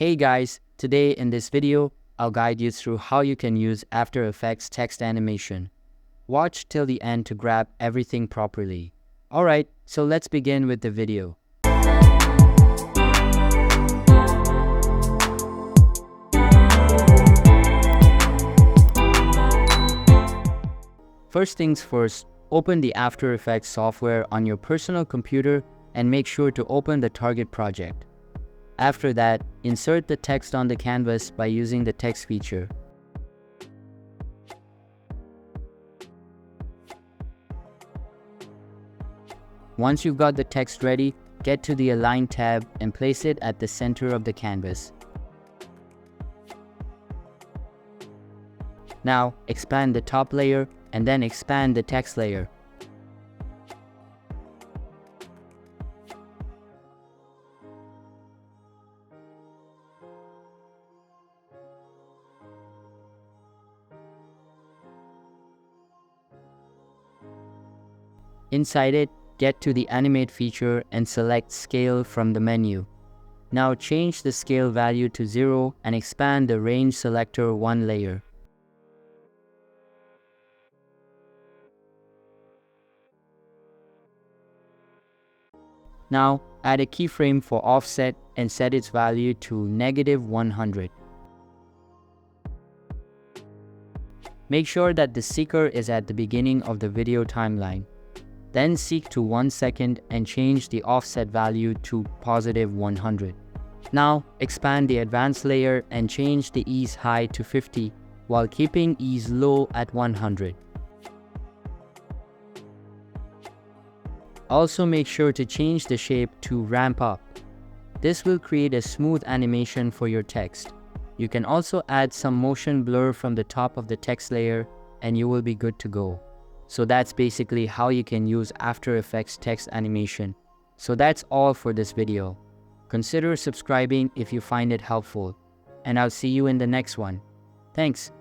Hey guys, today in this video, I'll guide you through how you can use After Effects text animation. Watch till the end to grab everything properly. Alright, so let's begin with the video. First things first, open the After Effects software on your personal computer and make sure to open the target project. After that, insert the text on the canvas by using the text feature. Once you've got the text ready, get to the Align tab and place it at the center of the canvas. Now, expand the top layer and then expand the text layer. Inside it, get to the Animate feature and select Scale from the menu. Now change the scale value to 0 and expand the Range selector one layer. Now add a keyframe for offset and set its value to -100. Make sure that the seeker is at the beginning of the video timeline. Then seek to 1 second and change the offset value to +100. Now expand the advanced layer and change the ease high to 50 while keeping ease low at 100. Also make sure to change the shape to ramp up. This will create a smooth animation for your text. You can also add some motion blur from the top of the text layer and you will be good to go. So that's basically how you can use After Effects text animation. So that's all for this video. Consider subscribing if you find it helpful, and I'll see you in the next one. Thanks.